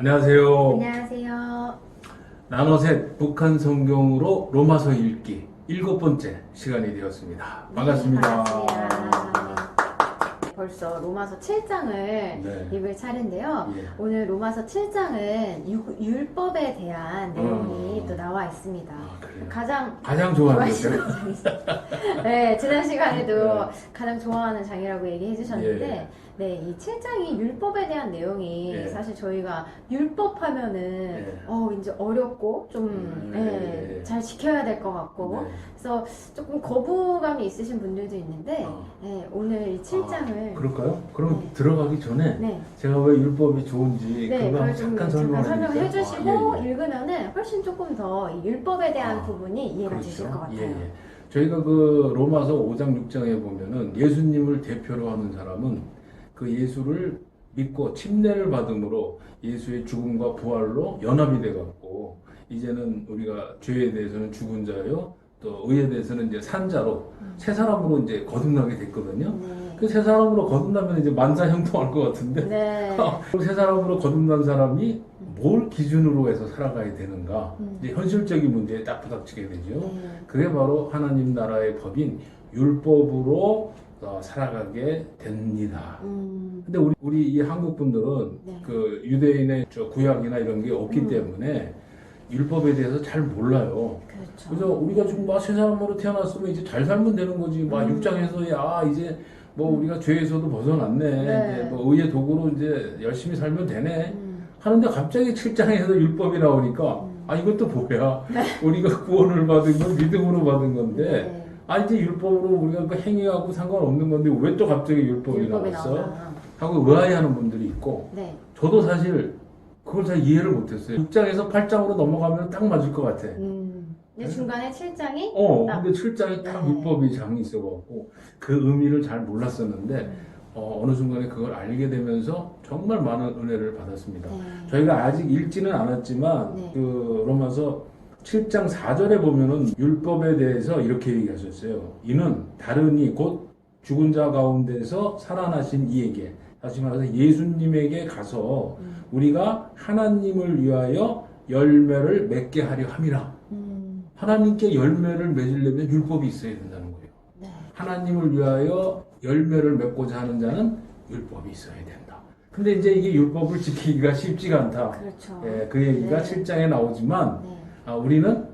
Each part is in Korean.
안녕하세요. 안녕하세요. 나노셋 북한 성경으로 로마서 읽기 7번째 시간이 되었습니다. 반갑습니다. 반갑습니다. 벌써 로마서 7장을 네. 읽을 차례인데요. 예. 오늘 로마서 7장은 율법에 대한 내용이 또 나와 있습니다. 그래요? 가장 좋아하는 좋아하시는 거죠? 장이죠. 네, 지난 시간에도 네. 가장 좋아하는 장이라고 얘기해 주셨는데, 예. 네, 이 7장이 율법에 대한 내용이 예. 사실 저희가 율법 하면은 예. 이제 어렵고 좀 잘 지켜야 될 것 같고, 네. 그래서 조금 거부감이 있으신 분들도 있는데, 오늘 이 7장을 그럴까요? 그럼 네. 들어가기 전에 네. 제가 왜 율법이 좋은지 네, 그거 그걸 좀 잠깐 설명을 설명해 해주시고 예. 읽으면은 훨씬 조금 더 이 율법에 대한 부분이 이해가 그렇죠. 되실 것 같아요. 예. 저희가 그 로마서 5장 6장에 보면은 예수님을 대표로 하는 사람은 그 예수를 믿고 침례를 받음으로 예수의 죽음과 부활로 연합이 돼 갖고 이제는 우리가 죄에 대해서는 죽은 자요 또 의에 대해서는 이제 산 자로 새 사람으로 이제 거듭나게 됐거든요. 네. 그 새 사람으로 거듭나면 이제 만사형통할 것 같은데 네. 새 사람으로 거듭난 사람이 뭘 기준으로 해서 살아가야 되는가 이제 현실적인 문제에 딱 부닥치게 되죠. 네. 그게 바로 하나님 나라의 법인 율법으로 살아가게 됩니다. 근데 우리 이 한국 분들은 네. 그 유대인의 저 구약이나 이런 게 없기 때문에 율법에 대해서 잘 몰라요. 그렇죠. 그래서 우리가 지금 막 새 사람으로 태어났으면 이제 잘 살면 되는 거지. 막 6장에서 야 이제 뭐 우리가 죄에서도 벗어났네. 네. 이제 뭐 의의 도구로 이제 열심히 살면 되네. 하는데 갑자기 7장에서 율법이 나오니까 아 이것도 뭐야? 우리가 구원을 받은 건 믿음으로 받은 건데 네. 아 이제 율법으로 우리가 그 행위하고 상관없는 건데 왜 또 갑자기 율법이 나왔어? 나오나. 하고 의아해하는 분들이 있고 네. 저도 사실 그걸 잘 이해를 못했어요. 6장에서 8장으로 넘어가면 딱 맞을 것 같아. 근데 중간에 7장이 근데 7장이 딱 네. 율법이 장이 있어갖고 그 의미를 잘 몰랐었는데 어느 순간에 그걸 알게 되면서 정말 많은 은혜를 받았습니다. 네. 저희가 아직 읽지는 않았지만 네. 그 로마서 7장 4절에 보면은 율법에 대해서 이렇게 얘기하셨어요. 이는 다르니 곧 죽은 자 가운데서 살아나신 이에게 다시 말해서 예수님에게 가서 우리가 하나님을 위하여 열매를 맺게 하려 함이라. 하나님께 열매를 맺으려면 율법이 있어야 된다는 거예요. 네. 하나님을 위하여 열매를 맺고자 하는 자는 율법이 있어야 된다. 근데 이제 이게 율법을 지키기가 쉽지가 않다. 그렇죠. 그 얘기가 네. 7장에 나오지만 네. 우리는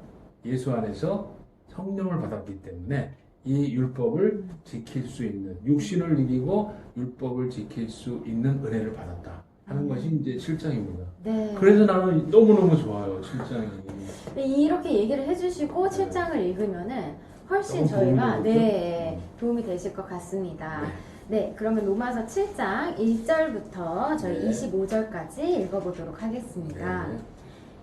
예수 안에서 성령을 받았기 때문에 이 율법을 지킬 수 있는 육신을 이기고 율법을 지킬 수 있는 은혜를 받았다 하는 것이 이제 7장입니다. 네. 그래서 나는 너무너무 좋아요. 7장이. 이렇게 얘기를 해주시고 7장을 읽으면은 훨씬 너무 저희가 도움이 되겠죠? 도움이 되실 것 같습니다. 네. 네, 그러면 로마서 7장 1절부터 저희 네. 25절까지 읽어보도록 하겠습니다. 네.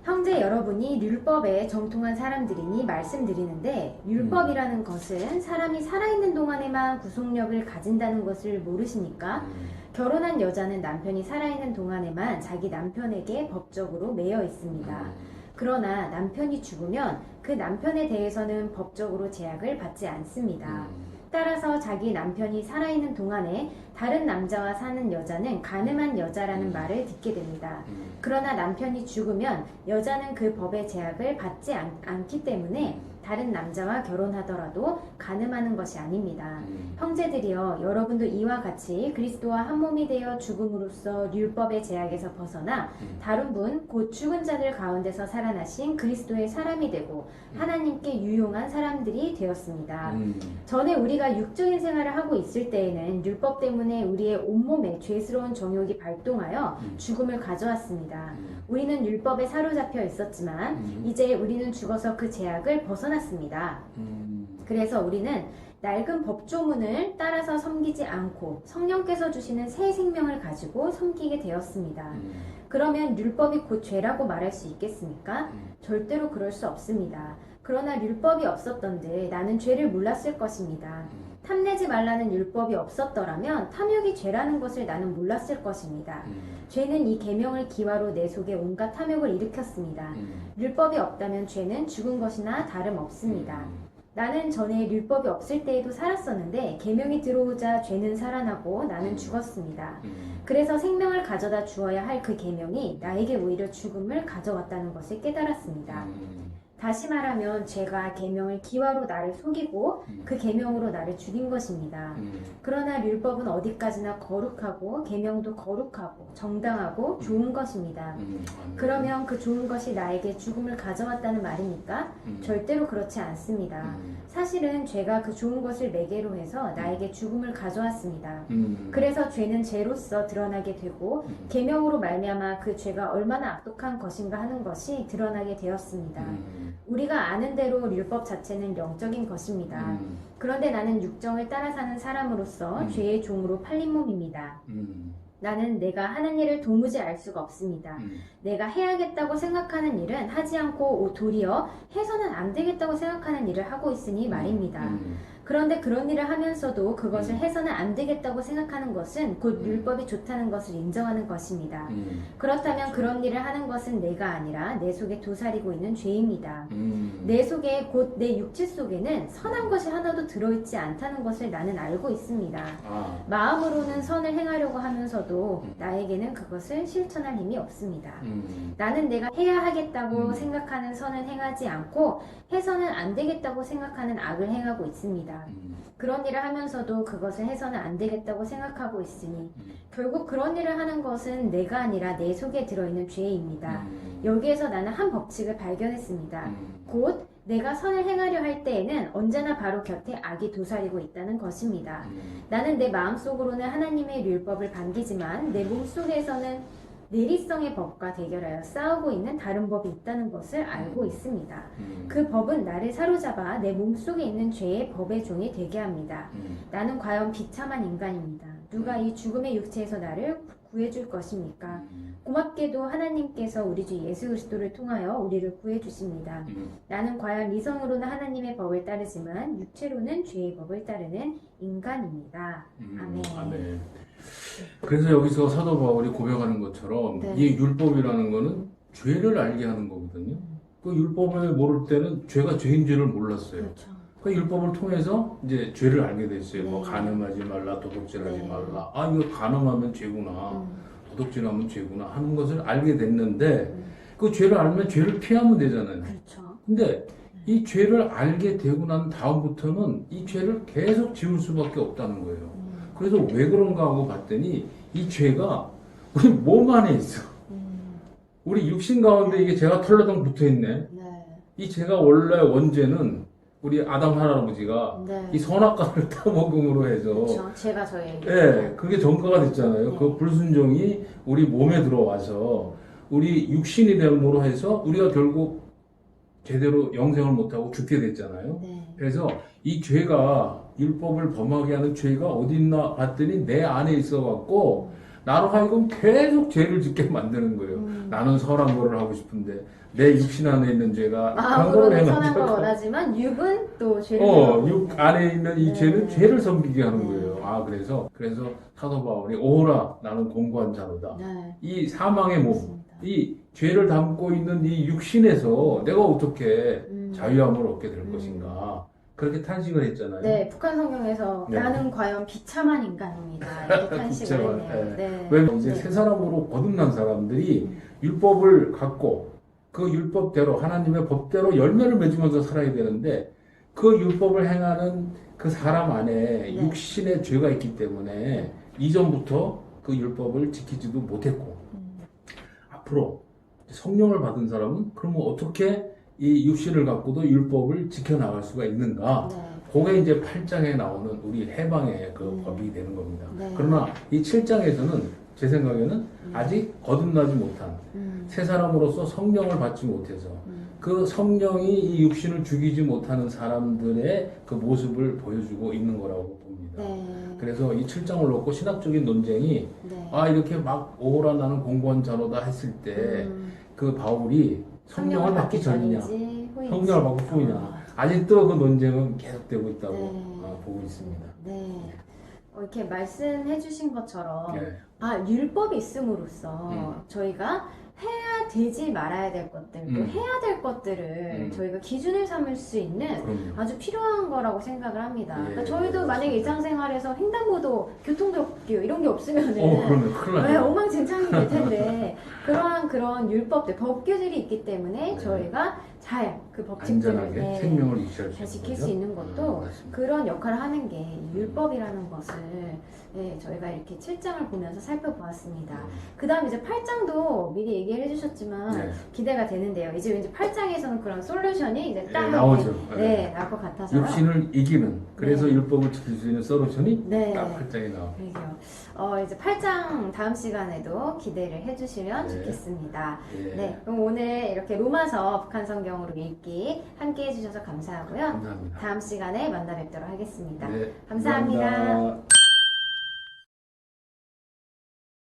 형제 여러분이 율법에 정통한 사람들이니 말씀드리는데 율법이라는 것은 사람이 살아있는 동안에만 구속력을 가진다는 것을 모르시니까 결혼한 여자는 남편이 살아있는 동안에만 자기 남편에게 법적으로 매여 있습니다. 그러나 남편이 죽으면 그 남편에 대해서는 법적으로 제약을 받지 않습니다. 따라서 자기 남편이 살아있는 동안에 다른 남자와 사는 여자는 가늠한 여자라는 말을 듣게 됩니다. 그러나 남편이 죽으면 여자는 그 법의 제약을 받지 않기 때문에 다른 남자와 결혼하더라도 가늠하는 것이 아닙니다. 형제들이여, 여러분도 이와 같이 그리스도와 한 몸이 되어 죽음으로써 율법의 제약에서 벗어나 다른 분 곧 죽은 자들 가운데서 살아나신 그리스도의 사람이 되고 하나님께 유용한 사람들이 되었습니다. 전에 우리가 육적인 생활을 하고 있을 때에는 율법 때문에 우리의 온몸에 죄스러운 정욕이 발동하여 죽음을 가져왔습니다. 우리는 율법에 사로잡혀 있었지만 이제 우리는 죽어서 그 제약을 벗어났습니다. 그래서 우리는 낡은 법조문을 따라서 섬기지 않고 성령께서 주시는 새 생명을 가지고 섬기게 되었습니다. 그러면 율법이 곧 죄라고 말할 수 있겠습니까? 절대로 그럴 수 없습니다. 그러나 율법이 없었던데 나는 죄를 몰랐을 것입니다. 탐내지 말라는 율법이 없었더라면 탐욕이 죄라는 것을 나는 몰랐을 것입니다. 죄는 이 계명을 기화로 내 속에 온갖 탐욕을 일으켰습니다. 율법이 없다면 죄는 죽은 것이나 다름없습니다. 나는 전에 율법이 없을 때에도 살았었는데 계명이 들어오자 죄는 살아나고 나는 죽었습니다. 그래서 생명을 가져다 주어야 할 그 계명이 나에게 오히려 죽음을 가져왔다는 것을 깨달았습니다. 다시 말하면 죄가 계명을 기화로 나를 속이고 그 계명으로 나를 죽인 것입니다. 그러나 율법은 어디까지나 거룩하고 계명도 거룩하고 정당하고 좋은 것입니다. 그러면 그 좋은 것이 나에게 죽음을 가져왔다는 말입니까? 절대로 그렇지 않습니다. 사실은 죄가 그 좋은 것을 매개로 해서 나에게 죽음을 가져왔습니다. 그래서 죄는 죄로서 드러나게 되고 계명으로 말미암아 그 죄가 얼마나 악독한 것인가 하는 것이 드러나게 되었습니다. 우리가 아는 대로 율법 자체는 영적인 것입니다. 그런데 나는 육정을 따라 사는 사람으로서 죄의 종으로 팔린 몸입니다. 나는 내가 하는 일을 도무지 알 수가 없습니다. 내가 해야겠다고 생각하는 일은 하지 않고 도리어 해서는 안 되겠다고 생각하는 일을 하고 있으니 말입니다. 그런데 그런 일을 하면서도 그것을 해서는 안 되겠다고 생각하는 것은 곧 율법이 좋다는 것을 인정하는 것입니다. 그렇다면 그런 일을 하는 것은 내가 아니라 내 속에 도사리고 있는 죄입니다. 내 속에 곧 내 육체 속에는 선한 것이 하나도 들어있지 않다는 것을 나는 알고 있습니다. 마음으로는 선을 행하려고 하면서도 나에게는 그것을 실천할 힘이 없습니다. 나는 내가 해야 하겠다고 생각하는 선은 행하지 않고 해서는 안 되겠다고 생각하는 악을 행하고 있습니다. 그런 일을 하면서도 그것을 해서는 안 되겠다고 생각하고 있으니 결국 그런 일을 하는 것은 내가 아니라 내 속에 들어있는 죄입니다. 여기에서 나는 한 법칙을 발견했습니다. 곧 내가 선을 행하려 할 때에는 언제나 바로 곁에 악이 도사리고 있다는 것입니다. 나는 내 마음속으로는 하나님의 율법을 반기지만 내 몸속에서는 내리성의 법과 대결하여 싸우고 있는 다른 법이 있다는 것을 알고 있습니다. 그 법은 나를 사로잡아 내 몸속에 있는 죄의 법의 종이 되게 합니다. 나는 과연 비참한 인간입니다. 누가 이 죽음의 육체에서 나를 구해줄 것입니까? 고맙게도 하나님께서 우리 주 예수 그리스도를 통하여 우리를 구해주십니다. 나는 과연 이성으로는 하나님의 법을 따르지만 육체로는 죄의 법을 따르는 인간입니다. 아멘. 아멘. 그래서 여기서 사도 바울이 고백하는 것처럼 네. 이 율법이라는 거는 죄를 알게 하는 거거든요. 그 율법을 모를 때는 죄가 죄인 줄을 몰랐어요. 그렇죠. 그 율법을 통해서 이제 죄를 알게 됐어요. 네. 뭐 간음하지 말라, 도둑질하지 네. 말라. 아, 이거 간음하면 죄구나, 도둑질하면 죄구나 하는 것을 알게 됐는데 그 죄를 알면 죄를 피하면 되잖아요. 그렇죠. 근데 이 죄를 알게 되고 난 다음부터는 이 죄를 계속 지울 수밖에 없다는 거예요. 그래서 왜 그런가 하고 봤더니 이 죄가 우리 몸 안에 있어. 우리 육신 가운데 이게 죄가 털러덩 붙어 있네. 네. 이 죄가 원래 원죄는 우리 아담 할아버지가 네. 이 선악과를 따먹음으로 해서 그렇죠. 제가 저의 예, 그게 전과가 됐잖아요. 네. 그 불순종이 우리 몸에 들어와서 우리 육신이 됨으로 해서 우리가 결국 제대로 영생을 못하고 죽게 됐잖아요. 네. 그래서 이 죄가 율법을 범하게 하는 죄가 어디 있나 봤더니 내 안에 있어갖고 나로 하여금 계속 죄를 짓게 만드는 거예요. 나는 선한 거를 하고 싶은데 내 육신 안에 있는 죄가 마음으로는 선한 걸 원하지만 육은 또 죄를 육 안에 있는 이 네. 죄는 죄를 섬기게 하는 네. 거예요. 아, 그래서 사도 바울이 오라 나는 공고한 자로다. 네. 이 사망의 몸, 맞습니다. 이 죄를 담고 있는 이 육신에서 내가 어떻게 자유함을 얻게 될 것인가. 그렇게 탄식을 했잖아요. 네, 북한 성경에서 네. 나는 과연 비참한 인간입니다. 이렇게 탄식을 비참한, 했네요. 네. 왜 이제 네. 새 사람으로 거듭난 사람들이 율법을 갖고 그 율법대로 하나님의 법대로 열매를 맺으면서 살아야 되는데 그 율법을 행하는 그 사람 안에 네. 육신의 죄가 있기 때문에 이전부터 그 율법을 지키지도 못했고 앞으로 성령을 받은 사람은 그러면 어떻게 이 육신을 갖고도 율법을 지켜나갈 수가 있는가? 네. 그게 이제 8장에 나오는 우리 해방의 그 법이 되는 겁니다. 네. 그러나 이 7장에서는 제 생각에는 아직 거듭나지 못한 새 사람으로서 성령을 받지 못해서 그 성령이 이 육신을 죽이지 못하는 사람들의 그 모습을 보여주고 있는 거라고 봅니다. 네. 그래서 이 7장을 놓고 신학적인 논쟁이 네. 아 이렇게 막 오라 나는 공고한 자로다 했을 때 그 바울이 성령을 받기 전이냐 전인지 후인지. 성령을 받고 후이냐 아직도 그 논쟁은 계속되고 있다고 네. 보고 있습니다. 네. 이렇게 말씀해 주신 것처럼 네. 율법이 있음으로써 저희가 해야 되지 말아야 될 것들, 또 해야 될 것들을 저희가 기준을 삼을 수 있는 그럼요. 아주 필요한 거라고 생각을 합니다. 예, 그러니까 저희도 만약에 일상생활에서 횡단보도, 교통법규 이런 게 없으면은 그러면 큰일 네, 나요. 엉망진창이 될 텐데 그런 율법들, 법규들이 있기 때문에 네. 저희가 잘 그 법칙들을 안전하게 생명을 유지할 잘 수 지킬 있는 수 있는 것도 맞습니다. 그런 역할을 하는 게 율법이라는 것을 저희가 이렇게 7장을 보면서 살펴보았습니다. 그 다음 이제 8장도 미리 얘기를 해주셨지만 네. 기대가 되는데요. 이제 왠지 8장에서는 그런 솔루션이 이제 딱 나오죠. 나올 것 같아서요. 육신을 이기는, 그래서 네. 율법을 지킬 수 있는 솔루션이 네. 딱 8장에 나옵니다. 그러게요. 이제 8장 다음 시간에도 기대를 해주시면 네. 좋겠습니다. 예. 네, 그럼 오늘 이렇게 로마서 북한 성경으로 읽기 함께 해주셔서 감사하고요. 감사합니다. 다음 시간에 만나 뵙도록 하겠습니다. 네, 감사합니다. 감사합니다.